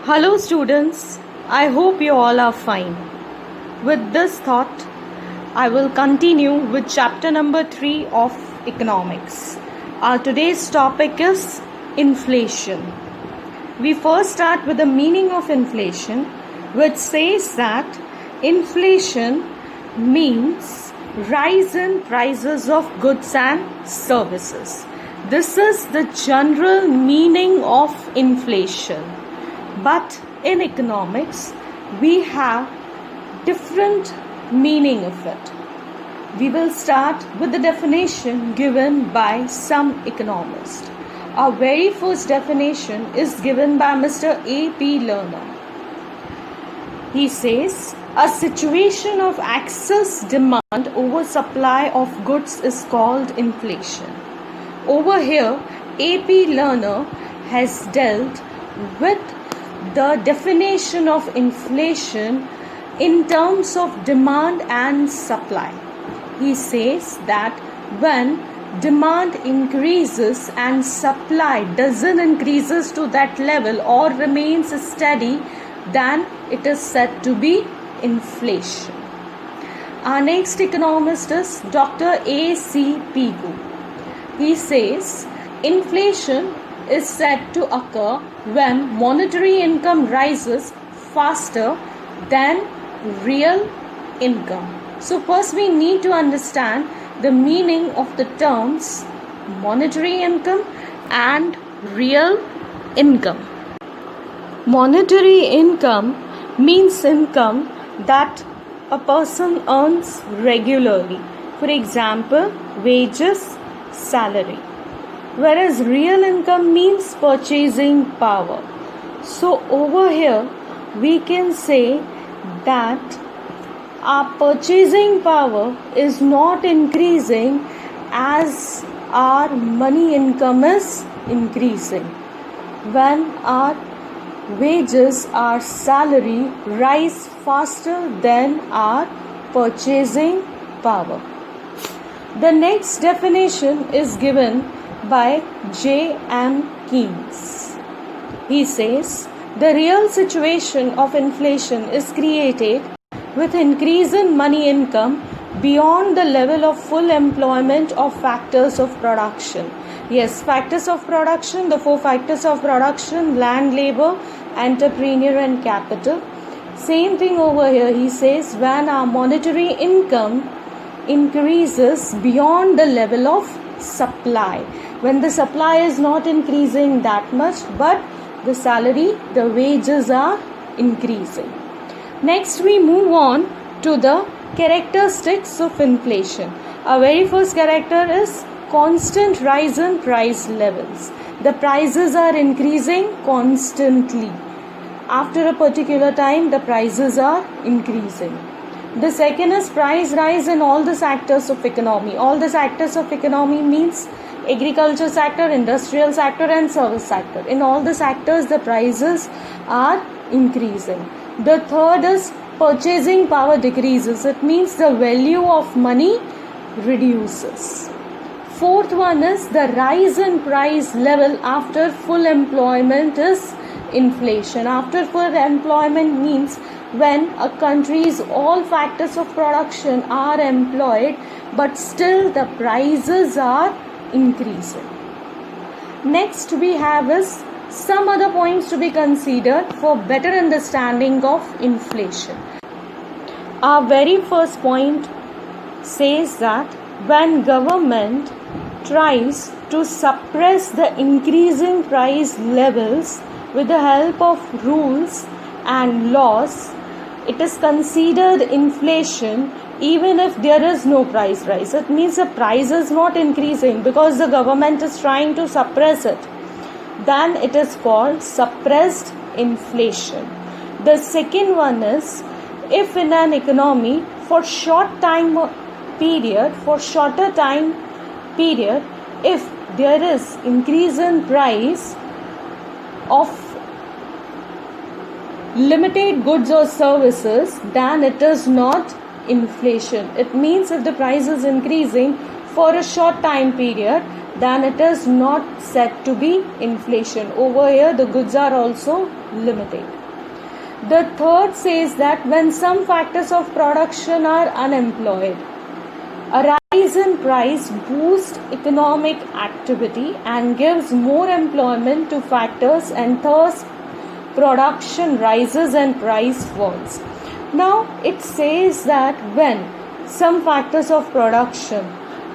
Hello, students. I hope you all are fine. With this thought, I will continue with chapter number 3 of economics. Our today's topic is inflation. We first start with the meaning of inflation, which says that inflation means rise in prices of goods and services. This is the general meaning of inflation. But in economics, we have different meaning of it. We will start with the definition given by some economists. Our very first definition is given by Mr. A.P. Lerner. He says, a situation of excess demand over supply of goods is called inflation. Over here, A.P. Lerner has dealt with the definition of inflation in terms of demand and supply. He says that when demand increases and supply doesn't increases to that level or remains steady, then it is said to be inflation. Our next economist is Dr. A.C. Pigou. He says inflation is said to occur when monetary income rises faster than real income. So first we need to understand the meaning of the terms monetary income and real income. Monetary income means income that a person earns regularly. For example, wages, salary. Whereas real income means purchasing power. So over here we can say that our purchasing power is not increasing as our money income is increasing. When our wages, our salary rise faster than our purchasing power. The next definition is given by J.M. Keynes. He says, the real situation of inflation is created with increase in money income beyond the level of full employment of factors of production. Yes, factors of production, the 4 factors of production, land, labor, entrepreneur and capital. Same thing over here, he says, when our monetary income increases beyond the level of supply. When the supply is not increasing that much, but the salary, the wages are increasing. Next we move on to the characteristics of inflation. Our very first character is constant rise in price levels. The prices are increasing constantly. After a particular time, the prices are increasing. The second is price rise in all the sectors of economy. All the sectors of economy means agriculture sector, industrial sector and service sector. In all the sectors, the prices are increasing. The third is purchasing power decreases. It means the value of money reduces. Fourth one is the rise in price level after full employment is inflation. After full employment means when a country's all factors of production are employed, but still the prices are increasing. Next we have is some other points to be considered for better understanding of inflation. Our very first point says that when government tries to suppress the increasing price levels with the help of rules and laws, it is considered inflation even if there is no price rise. It means the price is not increasing because the government is trying to suppress it. Then it is called suppressed inflation. The second one is if in an economy for shorter time period, if there is increase in price of limited goods or services, then it is not inflation. It means if the price is increasing for a short time period, then it is not said to be inflation. Over here the goods are also limited. The third says that when some factors of production are unemployed, a rise in price boosts economic activity and gives more employment to factors, and thus production rises and price falls. Now it says that when some factors of production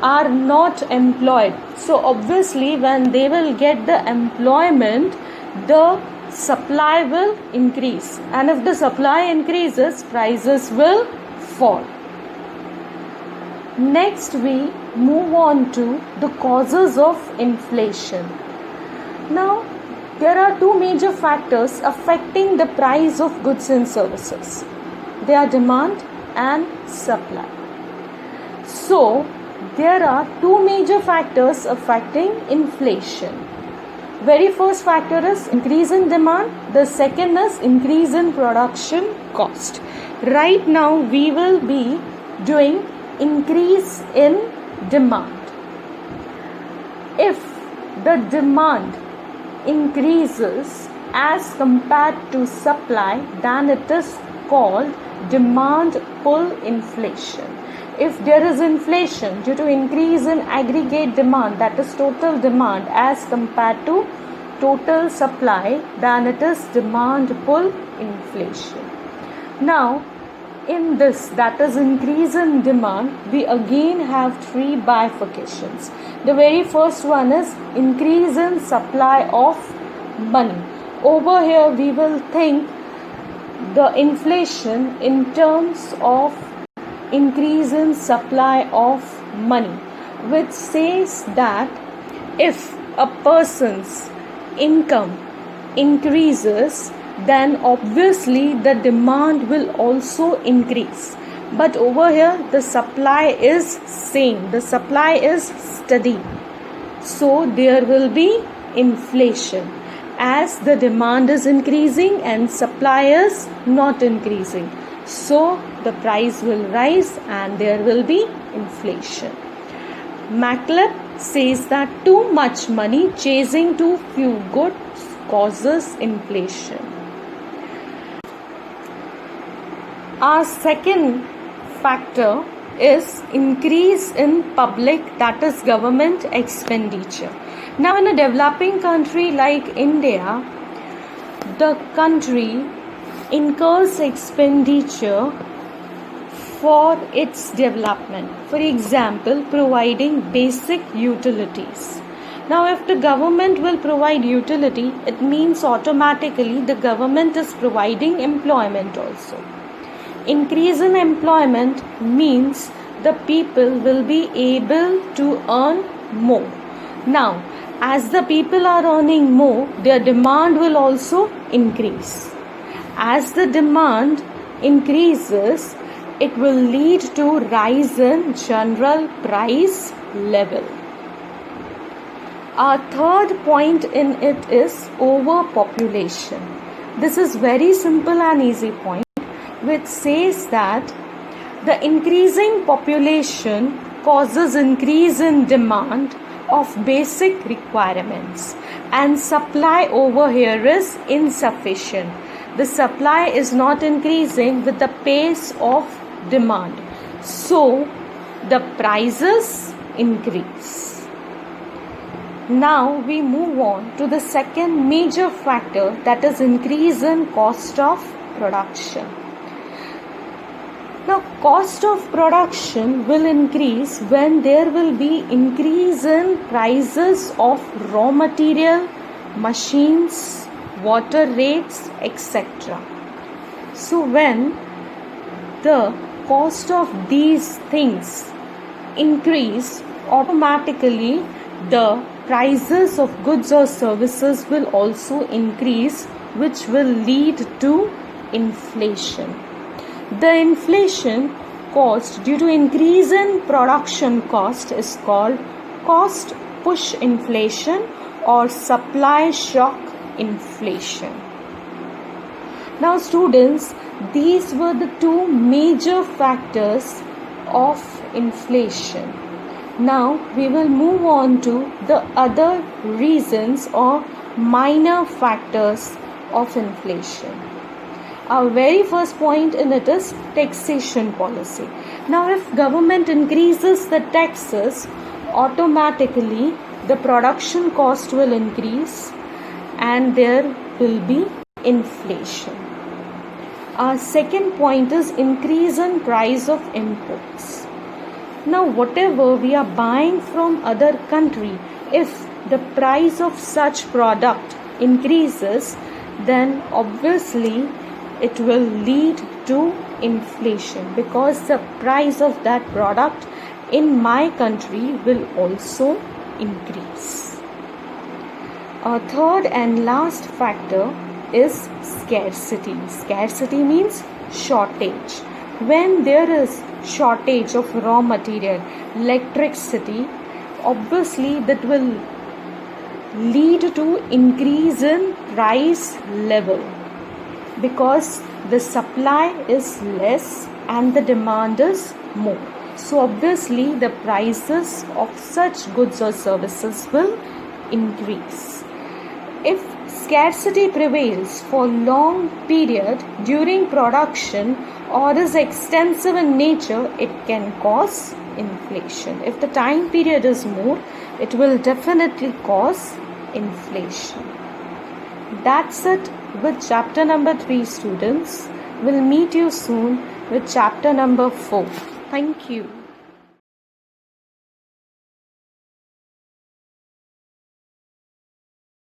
are not employed, so obviously when they will get the employment, the supply will increase, and if the supply increases, prices will fall. Next we move on to the causes of inflation. Now there are two major factors affecting the price of goods and services. They are demand and supply. So there are two major factors affecting inflation. Very first factor is increase in demand. The second is increase in production cost. Right now we will be doing increase in demand. If the demand increases as compared to supply, then it is called demand pull inflation. If there is inflation due to increase in aggregate demand, that is total demand, as compared to total supply, then it is demand pull inflation. Now in this, that is increase in demand, we again have three bifurcations. The very first one is increase in supply of money. Over here we will think the inflation in terms of increase in supply of money, which says that if a person's income increases, then obviously the demand will also increase. But over here the supply is same, the supply is steady, so there will be inflation as the demand is increasing and supply is not increasing. So the price will rise and there will be inflation. MacLeod says that too much money chasing too few goods causes inflation. Our second factor is increase in public, that is government expenditure. Now in a developing country like India, the country incurs expenditure for its development. For example, providing basic utilities. Now if the government will provide utility, it means automatically the government is providing employment also. Increase in employment means the people will be able to earn more. Now as the people are earning more, their demand will also increase. As the demand increases, it will lead to rise in general price level. Our third point in it is overpopulation. This is very simple and easy point, which says that the increasing population causes increase in demand of basic requirements, and supply over here is insufficient. The supply is not increasing with the pace of demand, so the prices increase. Now we move on to the second major factor, that is increase in cost of production. Now cost of production will increase when there will be increase in prices of raw material, machines, water rates, etc. So when the cost of these things increase, automatically the prices of goods or services will also increase, which will lead to inflation. The inflation caused due to increase in production cost is called cost push inflation or supply shock inflation. Now students, these were the two major factors of inflation. Now we will move on to the other reasons or minor factors of inflation. Our very first point in it is taxation policy. Now, if government increases the taxes, automatically the production cost will increase and there will be inflation. Our second point is increase in price of imports. Now, whatever we are buying from other country, if the price of such product increases, then obviously it will lead to inflation, because the price of that product in my country will also increase. A third and last factor is scarcity. Scarcity means shortage. When there is shortage of raw material, electricity, obviously that will lead to increase in price level, because the supply is less and the demand is more. So obviously the prices of such goods or services will increase. If scarcity prevails for long period during production or is extensive in nature, it can cause inflation. If the time period is more, it will definitely cause inflation. That's it with chapter number 3, students. We'll meet you soon with chapter number 4. Thank you.